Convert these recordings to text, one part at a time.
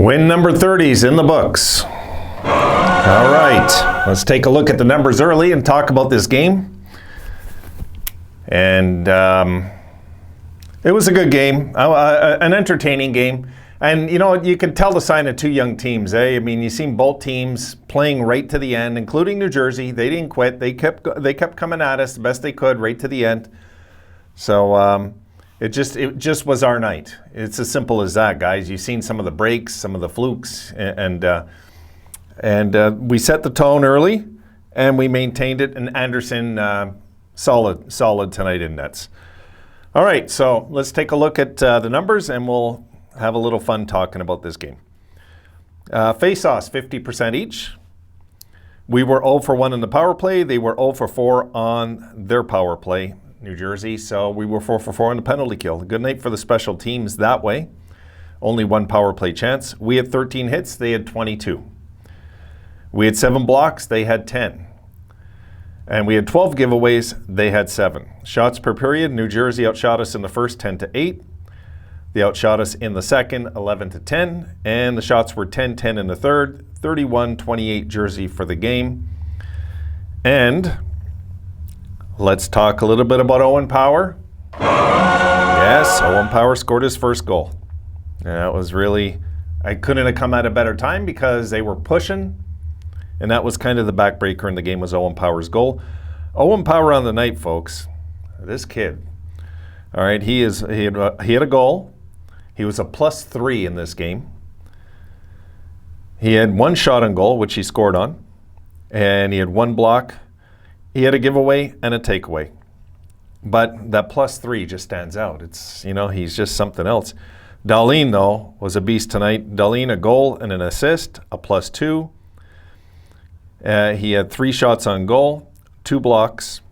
Win number 30's in the books. All right, let's take a look at the numbers early and talk about this game. And it was a good game, an entertaining game. And you know, you can tell the sign of two young teams, eh? I mean, you seen both teams playing right to the end, including New Jersey. They didn't quit. They kept coming at us the best they could right to the end. So it just was our night. It's as simple as that, guys. You've seen some of the breaks, some of the flukes, and we set the tone early, and we maintained it. And Anderson, solid tonight in nets. All right, so let's take a look at the numbers, and we'll have a little fun talking about this game. Face-offs, 50% each. We were 0 for 1 in the power play. They were 0 for 4 on their power play, New Jersey. So we were 4 for 4 on the penalty kill. Good night for the special teams that way. Only one power play chance. We had 13 hits. They had 22. We had 7 blocks. They had 10. And we had 12 giveaways. They had 7. Shots per period. New Jersey outshot us in the first 10-8. They outshot us in the second, 11-10, and the shots were 10-10 in the third, 31-28 Jersey for the game. And let's talk a little bit about Owen Power. Yes, Owen Power scored his first goal. And that was really, I couldn't have come at a better time because they were pushing, and that was kind of the backbreaker in the game was Owen Power's goal. Owen Power on the night, folks. This kid, all right, he had a goal. He was a +3 in this game. He had 1 shot on goal, which he scored on, and he had 1 block. He had a giveaway and a takeaway. But that +3 just stands out. It's, you know, he's just something else. Darlene, though, was a beast tonight. Darlene, a goal and an assist, a +2. He had 3 shots on goal, 2 blocks.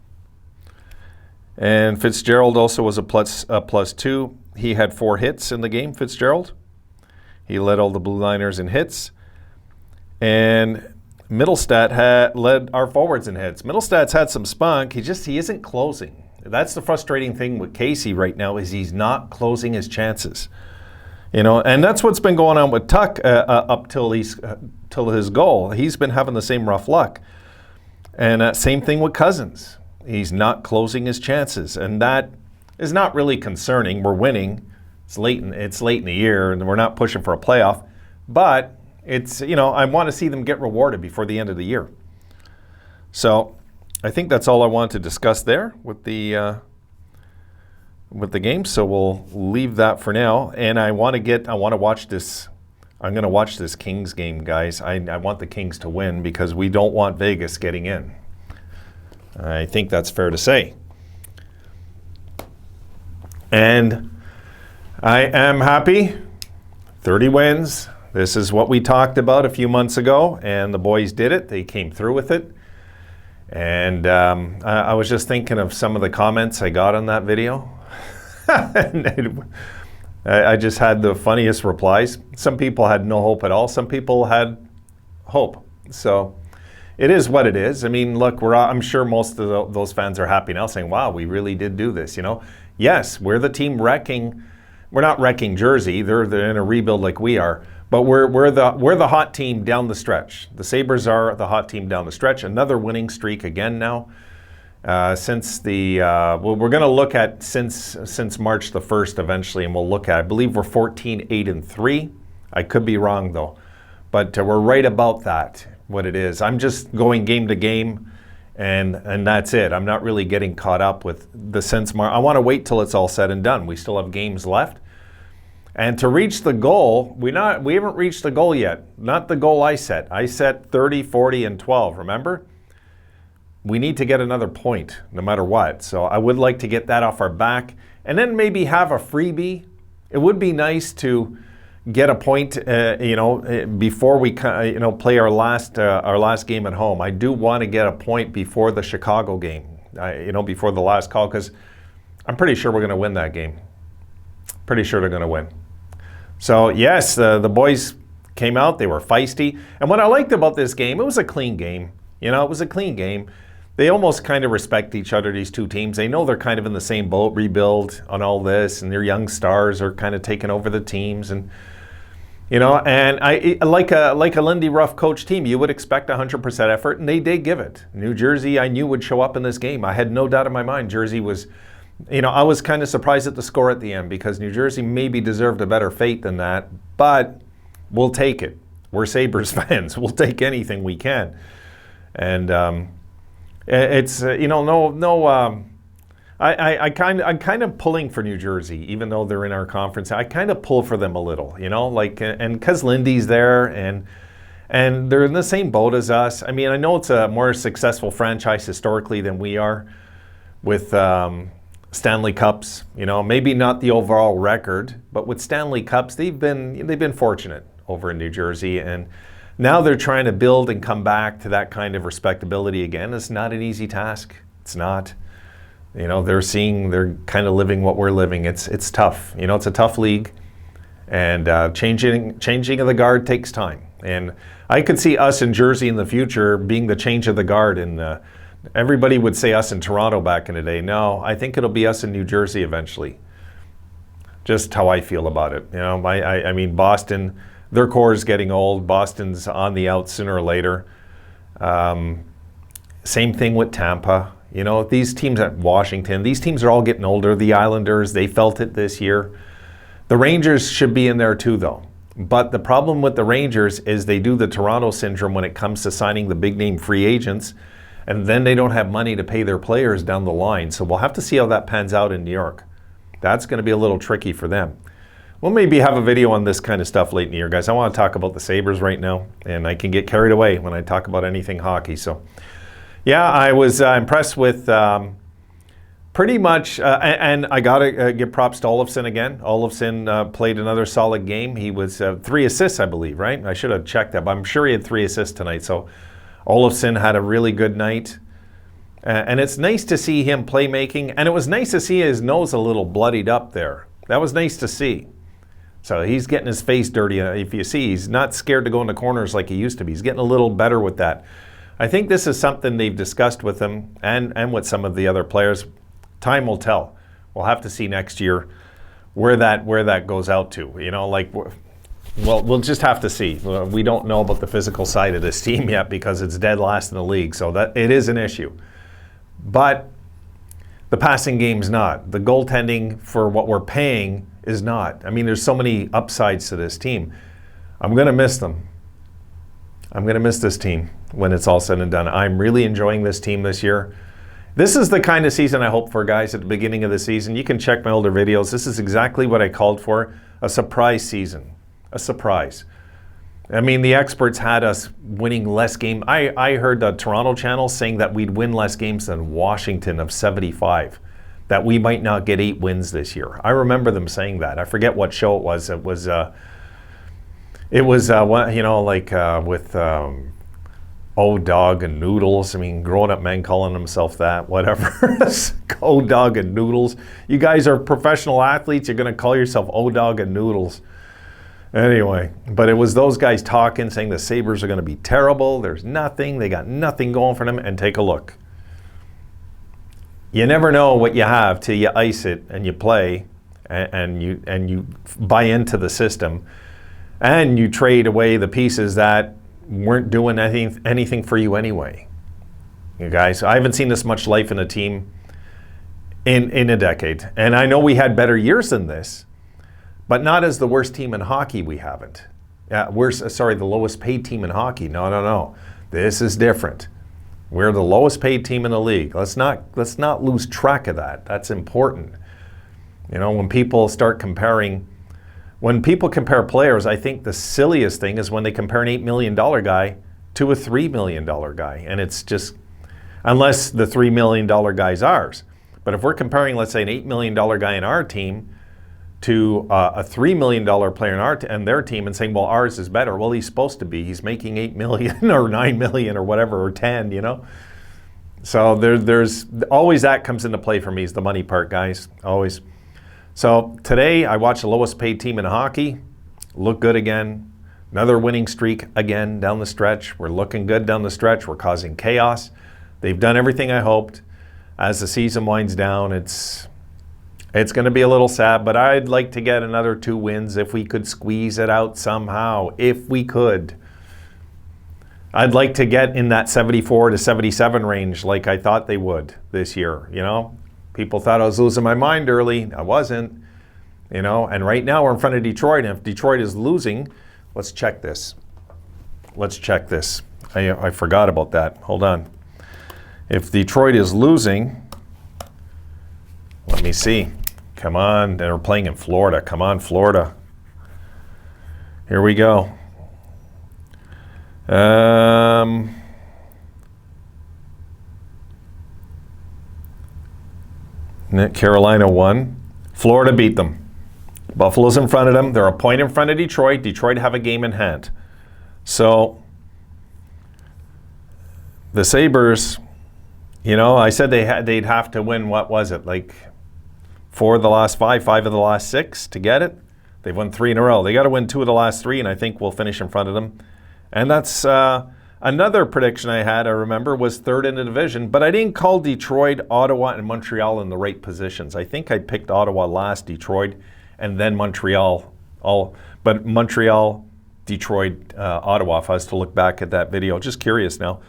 And Fitzgerald also was a +2. He had 4 hits in the game, Fitzgerald. He led all the Blue Liners in hits. And Middlestat led our forwards in hits. Middlestat's had some spunk. He isn't closing. That's the frustrating thing with Casey right now is he's not closing his chances. You know, and that's what's been going on with Tuck up till his goal. He's been having the same rough luck. And same thing with Cousins. He's not closing his chances, and that is not really concerning. We're winning. It's late in the year, and we're not pushing for a playoff. But it's, you know, I want to see them get rewarded before the end of the year. So I think that's all I want to discuss there with the game. So we'll leave that for now. And I want to watch this. I'm going to watch this Kings game, guys. I want the Kings to win because we don't want Vegas getting in. I think that's fair to say. And I am happy. 30 wins. This is what we talked about a few months ago, and the boys did it. They came through with it. And I was just thinking of some of the comments I got on that video. I just had the funniest replies. Some people had no hope at all. Some people had hope. So it is what it is. I mean, look, I'm sure most of those fans are happy now saying, wow, we really did do this, you know. Yes, we're the team wrecking. We're not wrecking Jersey. They're in a rebuild like we are. But we're the hot team down the stretch. The Sabres are the hot team down the stretch. Another winning streak again now. Since we're going to look at since March the 1st eventually, and we'll look at, I believe we're 14-8-3. I could be wrong though. But we're right about that, what it is. I'm just going game to game. And that's it. I'm not really getting caught up with the I want to wait till it's all said and done. We still have games left. And to reach the goal, we haven't reached the goal yet. Not the goal I set. I set 30, 40, and 12, remember? We need to get another point, no matter what. So I would like to get that off our back. And then maybe have a freebie. It would be nice to get a point, before we, play our last game at home. I do want to get a point before the Chicago game, before the last call, because I'm pretty sure we're going to win that game. Pretty sure they're going to win. So yes, the boys came out. They were feisty, and what I liked about this game, it was a clean game. You know, it was a clean game. They almost kind of respect each other, these two teams. They know they're kind of in the same boat, rebuild on all this, and their young stars are kind of taking over the teams, and You know, and like a Lindy Ruff coach team, you would expect 100% effort, and they did give it. New Jersey, I knew would show up in this game. I had no doubt in my mind. Jersey was, you know, I was kind of surprised at the score at the end because New Jersey maybe deserved a better fate than that, but we'll take it. We're Sabres fans. We'll take anything we can, and it's you know I'm kind of pulling for New Jersey, even though they're in our conference. I kind of pull for them a little, you know, like, and because Lindy's there and they're in the same boat as us. I mean, I know it's a more successful franchise historically than we are with Stanley Cups. You know, maybe not the overall record, but with Stanley Cups, they've been fortunate over in New Jersey, and now they're trying to build and come back to that kind of respectability again. It's not an easy task. It's not. You know, they're kind of living what we're living. It's tough. You know, it's a tough league, and changing of the guard takes time. And I could see us in Jersey in the future being the change of the guard. And everybody would say us in Toronto back in the day. No, I think it'll be us in New Jersey eventually. Just how I feel about it. You know, I mean, Boston, their core is getting old. Boston's on the out sooner or later. Same thing with Tampa. You know, these teams at Washington, these teams are all getting older. The Islanders, they felt it this year. The Rangers should be in there too, though. But the problem with the Rangers is they do the Toronto syndrome when it comes to signing the big-name free agents, and then they don't have money to pay their players down the line. So we'll have to see how that pans out in New York. That's going to be a little tricky for them. We'll maybe have a video on this kind of stuff late in the year, guys. I want to talk about the Sabres right now, and I can get carried away when I talk about anything hockey. So, yeah, I was impressed with pretty much, and I got to give props to Olofsson again. Olofsson played another solid game. He was 3 assists, I believe, right? I should have checked that, but I'm sure he had 3 assists tonight. So Olofsson had a really good night. And it's nice to see him playmaking, and it was nice to see his nose a little bloodied up there. That was nice to see. So he's getting his face dirty. If you see, he's not scared to go into corners like he used to be. He's getting a little better with that. I think this is something they've discussed with him and with some of the other players. Time will tell. We'll have to see next year where that goes out to. You know, like, well, we'll just have to see. We don't know about the physical side of this team yet because it's dead last in the league. So that it is an issue. But the passing game's not. The goaltending for what we're paying is not. I mean, there's so many upsides to this team. I'm going to miss them. I'm going to miss this team when it's all said and done. I'm really enjoying this team this year. This is the kind of season I hope for, guys, at the beginning of the season. You can check my older videos. This is exactly what I called for, a surprise season. A surprise. I mean, the experts had us winning less games. I heard the Toronto channel saying that we'd win less games than Washington of 75, that we might not get 8 wins this year. I remember them saying that. I forget what show it was. It was you know, like with O-Dog and Noodles. I mean, grown-up men calling themselves that, whatever. O-Dog and Noodles. You guys are professional athletes. You're going to call yourself O-Dog and Noodles. Anyway, but it was those guys talking, saying the Sabres are going to be terrible. There's nothing. They got nothing going for them. And take a look. You never know what you have till you ice it and you play and you buy into the system and you trade away the pieces that weren't doing anything for you anyway. You guys, I haven't seen this much life in a team in a decade. And I know we had better years than this. But not as the worst team in hockey, we haven't. The lowest paid team in hockey. No. This is different. We're the lowest paid team in the league. Let's not lose track of that. That's important. You know, when people compare players, I think the silliest thing is when they compare an $8 million guy to a $3 million guy. And it's just, unless the $3 million guy's ours. But if we're comparing, let's say, an $8 million guy in our team to a $3 million player in their team and saying, well, ours is better. Well, he's supposed to be. He's making $8 million or $9 million or whatever, or 10, you know? So there's always that comes into play for me is the money part, guys, always. So today I watched the lowest paid team in hockey. Look good again. Another winning streak again down the stretch. We're looking good down the stretch. We're causing chaos. They've done everything I hoped. As the season winds down, It's going to be a little sad, but I'd like to get another 2 wins if we could squeeze it out somehow, if we could. I'd like to get in that 74 to 77 range like I thought they would this year, you know? People thought I was losing my mind early. I wasn't, you know? And right now we're in front of Detroit, and if Detroit is losing, let's check this. Let's check this. I forgot about that. Hold on. If Detroit is losing, let me see. Come on, they're playing in Florida. Come on, Florida. Here we go. Carolina won. Florida beat them. Buffalo's in front of them. They're a point in front of Detroit. Detroit have a game in hand. So the Sabres, you know, I said they'd have to win, what was it, like 4 of the last 5 of the last 6 to get it. They've won 3 in a row. They got to win 2 of the last 3, and I think we'll finish in front of them. And that's another prediction I had, I remember, was 3rd in the division. But I didn't call Detroit, Ottawa, and Montreal in the right positions. I think I picked Ottawa last, Detroit, and then Montreal. But Montreal, Detroit, Ottawa, if I was to look back at that video. Just curious now.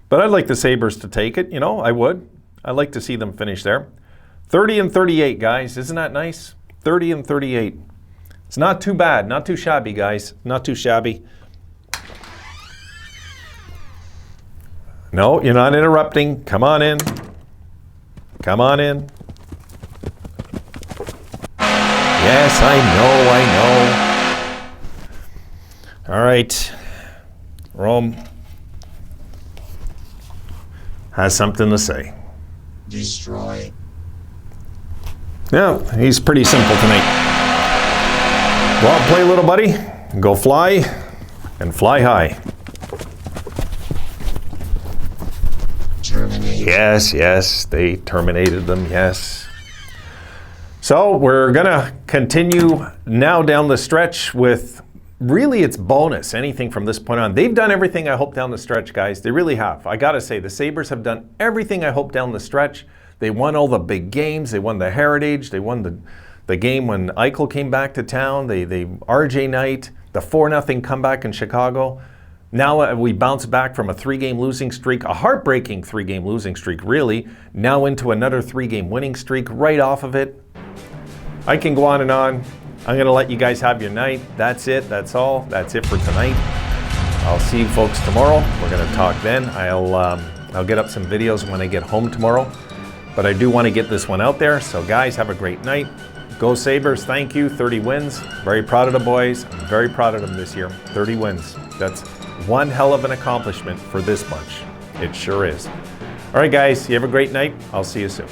But I'd like the Sabres to take it. You know, I would. I'd like to see them finish there. 30 and 38, guys. Isn't that nice? 30 and 38. It's not too bad. Not too shabby, guys. Not too shabby. No, you're not interrupting. Come on in. Come on in. Yes, I know. All right. Rome has something to say. Destroy. Yeah, he's pretty simple tonight. Go out and play, little buddy. Go fly and fly high. Terminate. Yes, they terminated them, yes. So we're going to continue now down the stretch with, really it's bonus, anything from this point on. They've done everything I hoped down the stretch, guys. They really have. I got to say, the Sabres have done everything I hoped down the stretch. They won all the big games. They won the Heritage. They won the game when Eichel came back to town. They RJ Knight, the 4-0 comeback in Chicago. Now we bounce back from a 3-game losing streak, a heartbreaking 3-game losing streak, really, now into another 3-game winning streak right off of it. I can go on and on. I'm going to let you guys have your night. That's it. That's all. That's it for tonight. I'll see you folks tomorrow. We're going to talk then. I'll get up some videos when I get home tomorrow. But I do want to get this one out there. So guys, have a great night. Go Sabres. Thank you. 30 wins. Very proud of the boys. I'm very proud of them this year. 30 wins. That's one hell of an accomplishment for this bunch. It sure is. All right, guys. You have a great night. I'll see you soon.